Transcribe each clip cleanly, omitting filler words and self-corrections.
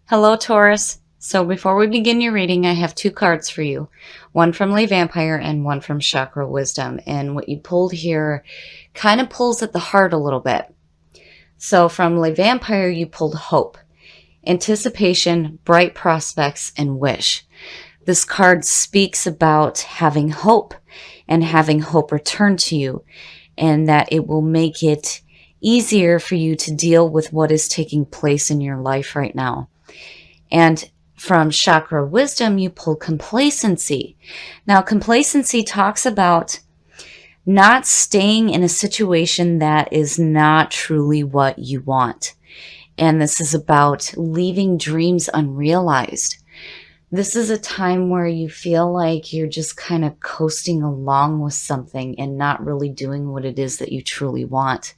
Hello, Taurus. So before we begin your reading, I have two cards for you. One from Lay Vampire and one from Chakra Wisdom. And what you pulled here kind of pulls at the heart a little bit. So from Lay Vampire, you pulled hope, anticipation, bright prospects, and wish. This card speaks about having hope and having hope return to you, and that it will make it easier for you to deal with what is taking place in your life right now. And from Chakra Wisdom, you pull complacency. Now, complacency talks about not staying in a situation that is not truly what you want. And this is about leaving dreams unrealized. This is a time where you feel like you're just kind of coasting along with something and not really doing what it is that you truly want.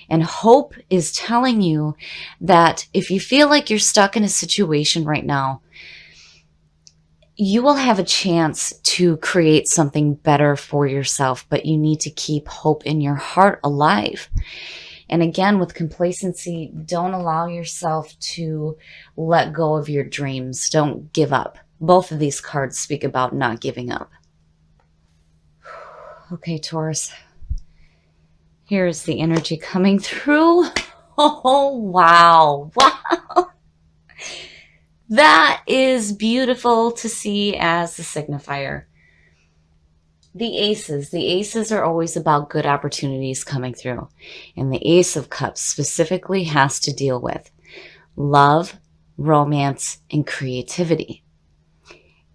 And hope is telling you that if you feel like you're stuck in a situation right now, you will have a chance to create something better for yourself, but you need to keep hope in your heart alive. And again, with complacency, don't allow yourself to let go of your dreams. Don't give up. Both of these cards speak about not giving up. Okay, Taurus. Here's the energy coming through. Oh, wow. Wow. That is beautiful to see as the signifier. The aces. The aces are always about good opportunities coming through. And the Ace of Cups specifically has to deal with love, romance, and creativity.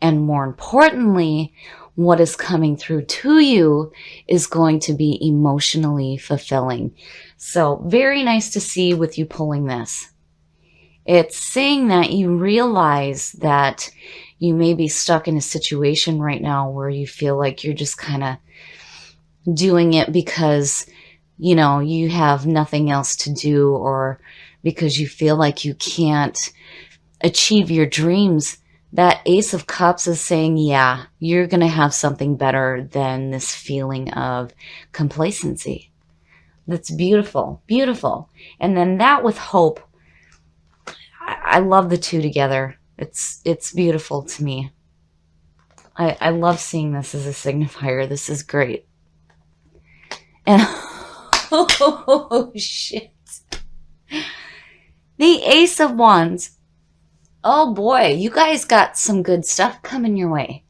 And more importantly, what is coming through to you is going to be emotionally fulfilling. So very nice to see with you pulling this. It's saying that you realize that you may be stuck in a situation right now where you feel like you're just kind of doing it because, you know, you have nothing else to do, or because you feel like you can't achieve your dreams. That Ace of Cups is saying, yeah, you're going to have something better than this feeling of complacency. That's beautiful, beautiful. And then that with hope, I love the two together. It's beautiful to me. I love seeing this as a signifier. This is great. And oh, shit. The Ace of Wands. Oh boy, you guys got some good stuff coming your way.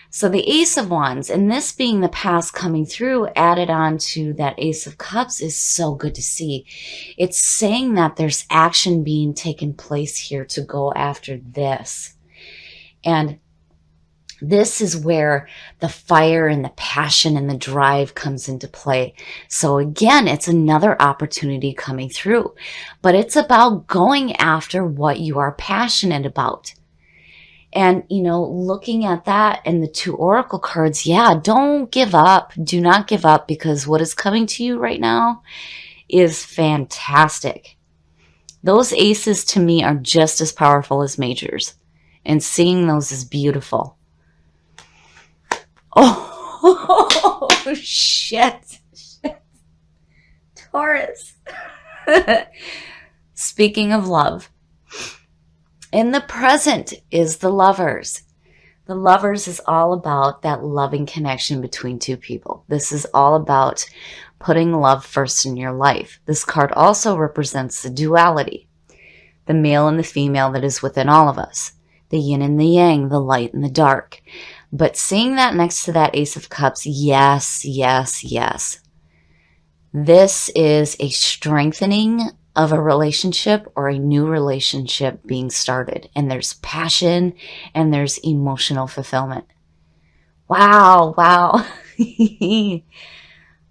So the Ace of Wands, and this being the past coming through, added on to that Ace of Cups, is so good to see. It's saying that there's action being taken place here to go after this. And this is where the fire and the passion and the drive comes into play. So again, it's another opportunity coming through, but it's about going after what you are passionate about. And, you know, looking at that and the two oracle cards, yeah, don't give up. Do not give up, because what is coming to you right now is fantastic. Those aces to me are just as powerful as majors, and seeing those is beautiful. Oh, shit. Taurus. Speaking of love, in the present is the Lovers. The Lovers is all about that loving connection between two people. This is all about putting love first in your life. This card also represents the duality, the male and the female that is within all of us, the yin and the yang, the light and the dark. But seeing that next to that Ace of Cups, yes, yes, yes. This is a strengthening of a relationship or a new relationship being started. And there's passion and there's emotional fulfillment. Wow, wow.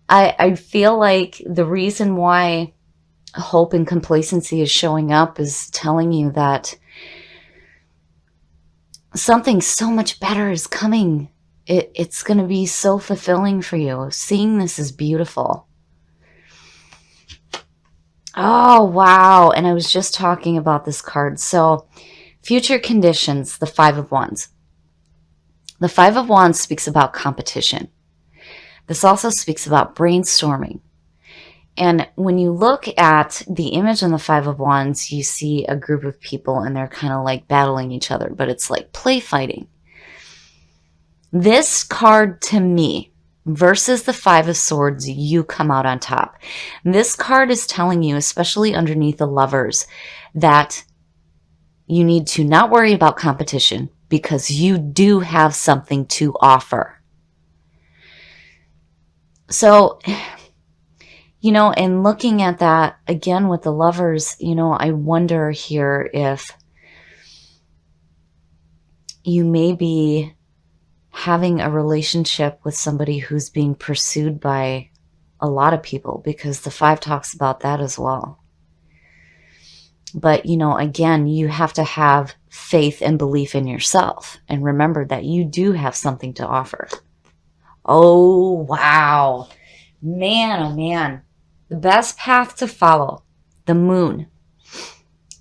I feel like the reason why hope and complacency is showing up is telling you that something so much better is coming. It's going to be so fulfilling for you. Seeing this is beautiful. Oh, wow. And I was just talking about this card. So, future conditions, the Five of Wands. The Five of Wands speaks about competition. This also speaks about brainstorming. And when you look at the image on the Five of Wands, you see a group of people and they're kind of like battling each other, but it's like play fighting. This card to me versus the Five of Swords, you come out on top. This card is telling you, especially underneath the Lovers, that you need to not worry about competition because you do have something to offer. So, you know, and looking at that again with the Lovers, you know, I wonder here if you may be having a relationship with somebody who's being pursued by a lot of people, because the Five talks about that as well. But, you know, again, you have to have faith and belief in yourself and remember that you do have something to offer. Oh, wow. Man, oh man. The best path to follow, the Moon.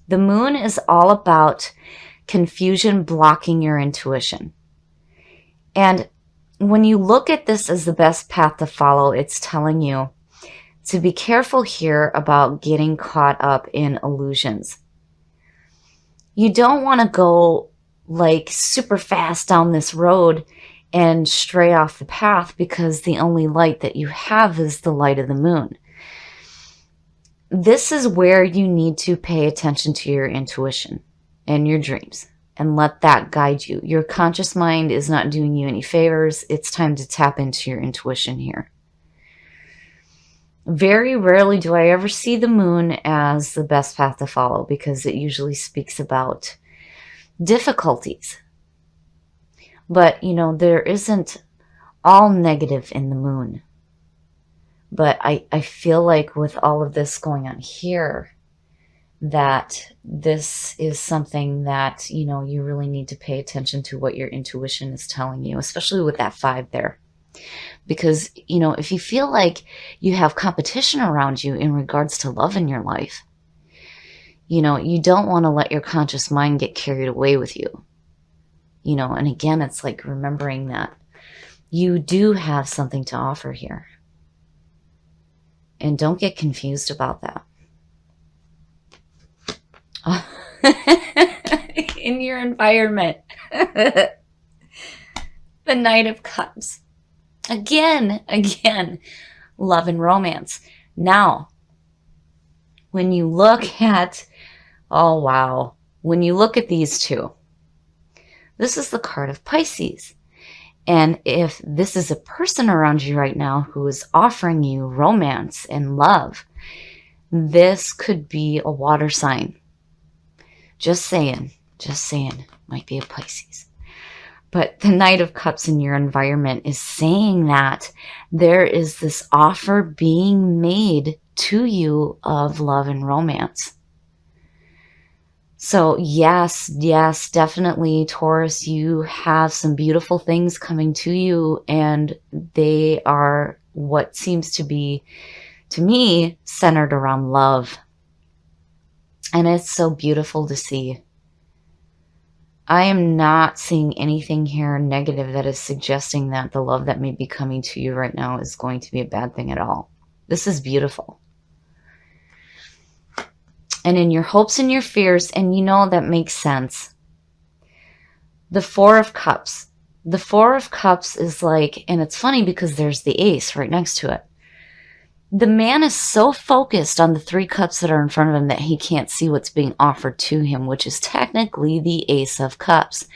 The Moon is all about confusion blocking your intuition. And when you look at this as the best path to follow, it's telling you to be careful here about getting caught up in illusions. You don't want to go like super fast down this road and stray off the path because the only light that you have is the light of the moon. This is where you need to pay attention to your intuition and your dreams and let that guide you. Your conscious mind is not doing you any favors. It's time to tap into your intuition here. Very rarely do I ever see the moon as the best path to follow because it usually speaks about difficulties. But, you know, there isn't all negative in the moon. But I feel like with all of this going on here, that this is something that, you know, you really need to pay attention to what your intuition is telling you, especially with that 5 there. Because, you know, if you feel like you have competition around you in regards to love in your life, you know, you don't want to let your conscious mind get carried away with you. You know, and again, it's like remembering that you do have something to offer here. And don't get confused about that. In your environment. The Knight of Cups. Again, love and romance. Now, when you look at, oh wow, when you look at these two, this is the card of Pisces. And if this is a person around you right now who is offering you romance and love, this could be a water sign. Just saying, might be a Pisces. But the Knight of Cups in your environment is saying that there is this offer being made to you of love and romance. So yes, definitely, Taurus, you have some beautiful things coming to you, and they are what seems to be, to me, centered around love. And it's so beautiful to see. I am not seeing anything here negative that is suggesting that the love that may be coming to you right now is going to be a bad thing at all. This is beautiful. And in your hopes and your fears, and you know that makes sense. The Four of Cups. The Four of Cups is like, and it's funny because there's the Ace right next to it. The man is so focused on the 3 cups that are in front of him that he can't see what's being offered to him, which is technically the Ace of Cups.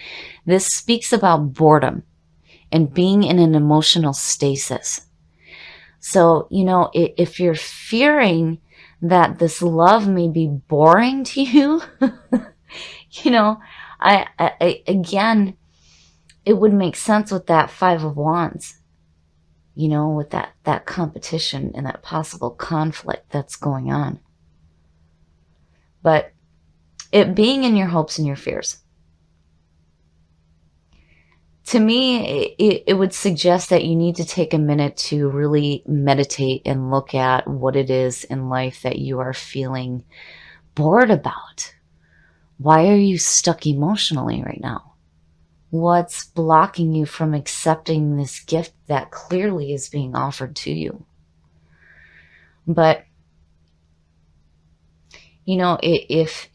This speaks about boredom and being in an emotional stasis. So, you know, if you're fearing that this love may be boring to you, you know, I again, it would make sense with that 5 of Wands, you know, with that competition and that possible conflict that's going on. But it being in your hopes and your fears, to me, it would suggest that you need to take a minute to really meditate and look at what it is in life that you are feeling bored about. Why are you stuck emotionally right now? What's blocking you from accepting this gift that clearly is being offered to you? But You know, if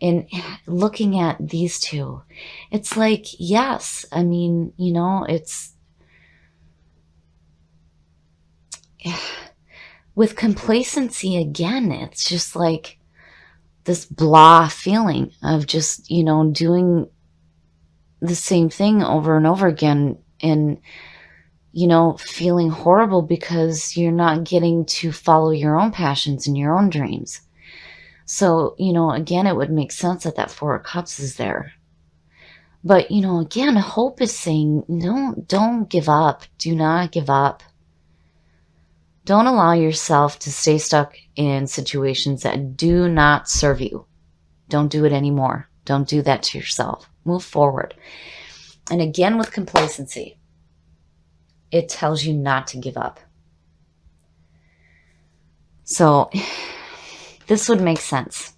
in looking at these two, it's like, yes, I mean, you know, it's with complacency again, it's just like this blah feeling of just, you know, doing the same thing over and over again, and, you know, feeling horrible because you're not getting to follow your own passions and your own dreams. So, you know, again, it would make sense that that Four of Cups is there. But, you know, again, hope is saying, no, don't give up. Do not give up. Don't allow yourself to stay stuck in situations that do not serve you. Don't do it anymore. Don't do that to yourself. Move forward. And again, with complacency, it tells you not to give up. So this would make sense.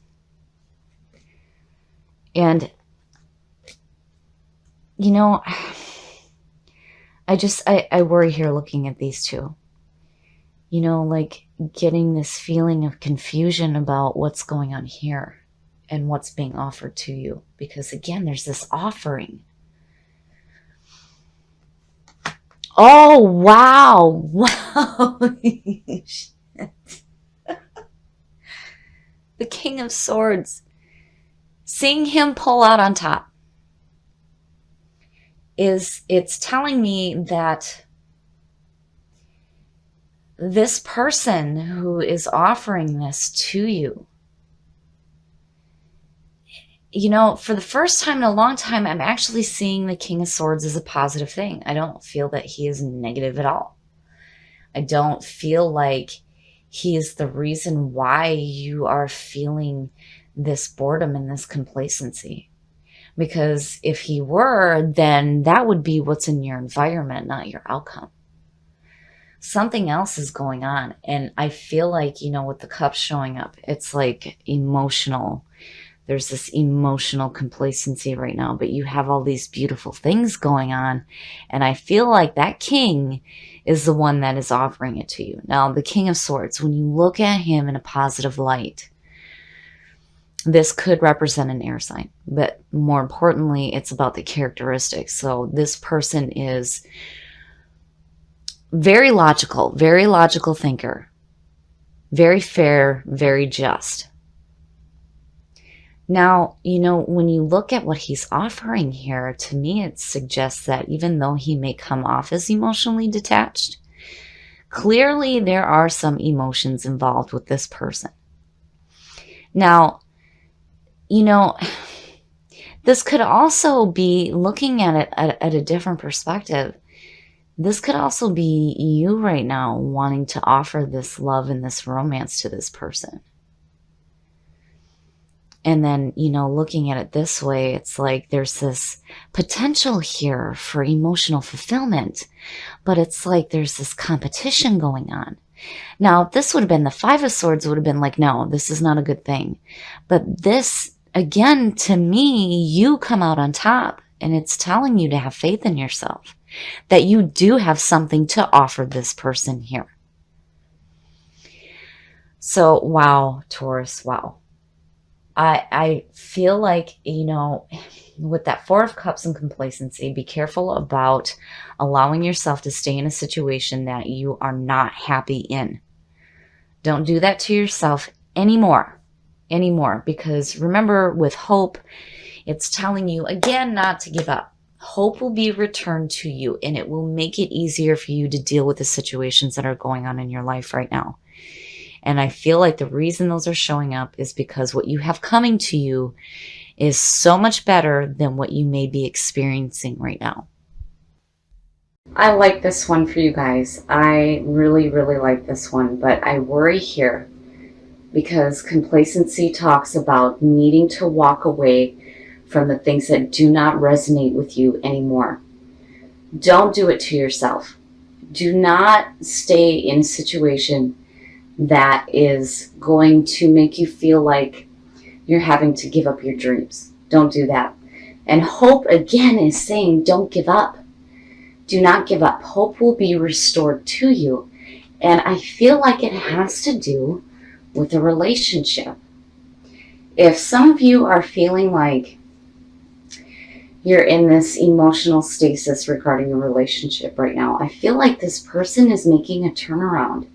And, you know, I worry here looking at these two. You know, like getting this feeling of confusion about what's going on here and what's being offered to you. Because again, there's this offering. Oh, wow. Wow. Shit. The King of Swords. Seeing him pull out on top it's telling me that this person who is offering this to you, you know, for the first time in a long time, I'm actually seeing the King of Swords as a positive thing. I don't feel that he is negative at all. I don't feel like he is the reason why you are feeling this boredom and this complacency. Because if he were, then that would be what's in your environment, not your outcome. Something else is going on. And I feel like, you know, with the cups showing up, it's like emotional. There's this emotional complacency right now, but you have all these beautiful things going on. And I feel like that king is the one that is offering it to you. Now, the King of Swords, when you look at him in a positive light, this could represent an air sign, but more importantly, it's about the characteristics. So this person is very logical thinker, very fair, very just. Now, you know, when you look at what he's offering here, to me, it suggests that even though he may come off as emotionally detached, clearly there are some emotions involved with this person. Now, you know, this could also be, looking at it at a different perspective, this could also be you right now wanting to offer this love and this romance to this person. And then, you know, looking at it this way, it's like there's this potential here for emotional fulfillment, but it's like there's this competition going on. Now, if this would have been the Five of Swords, would have been like, no, this is not a good thing. But this, again, to me, you come out on top, and it's telling you to have faith in yourself, that you do have something to offer this person here. So, wow, Taurus, wow. I feel like, you know, with that Four of Cups and complacency, be careful about allowing yourself to stay in a situation that you are not happy in. Don't do that to yourself anymore, because remember, with hope, it's telling you, again, not to give up. Hope will be returned to you, and it will make it easier for you to deal with the situations that are going on in your life right now. And I feel like the reason those are showing up is because what you have coming to you is so much better than what you may be experiencing right now. I like this one for you guys. I really, really like this one, but I worry here because complacency talks about needing to walk away from the things that do not resonate with you anymore. Don't do it to yourself. Do not stay in a situation that is going to make you feel like you're having to give up your dreams. Don't do that. And hope, again, is saying don't give up. Do not give up. Hope will be restored to you. And I feel like it has to do with a relationship. If some of you are feeling like you're in this emotional stasis regarding a relationship right now, I feel like this person is making a turnaround.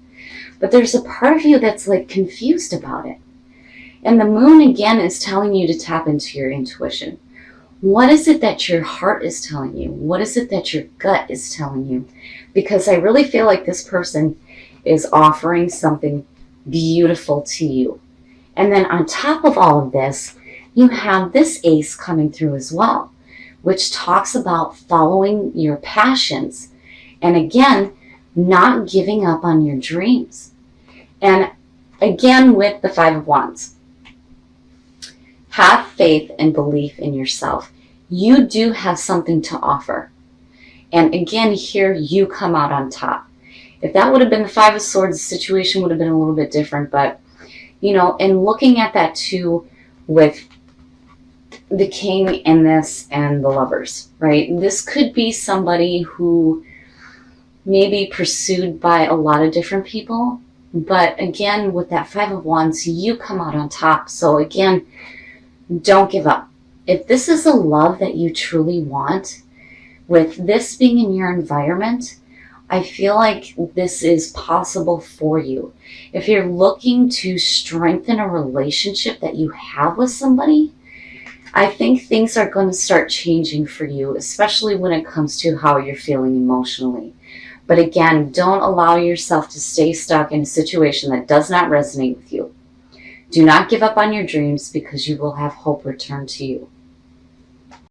But there's a part of you that's like confused about it. And the moon again is telling you to tap into your intuition. What is it that your heart is telling you? What is it that your gut is telling you? Because I really feel like this person is offering something beautiful to you. And then on top of all of this, you have this ace coming through as well, which talks about following your passions. And again, not giving up on your dreams. And again, with the Five of Wands, have faith and belief in yourself. You do have something to offer. And again, here you come out on top. If that would have been the Five of Swords, the situation would have been a little bit different. But, you know, and looking at that too with the King and this and the Lovers, right? This could be somebody who may be pursued by a lot of different people. But again, with that Five of Wands, you come out on top. So again, don't give up. If this is a love that you truly want, with this being in your environment, I feel like this is possible for you. If you're looking to strengthen a relationship that you have with somebody, I think things are going to start changing for you, especially when it comes to how you're feeling emotionally. But again, don't allow yourself to stay stuck in a situation that does not resonate with you. Do not give up on your dreams, because you will have hope return to you.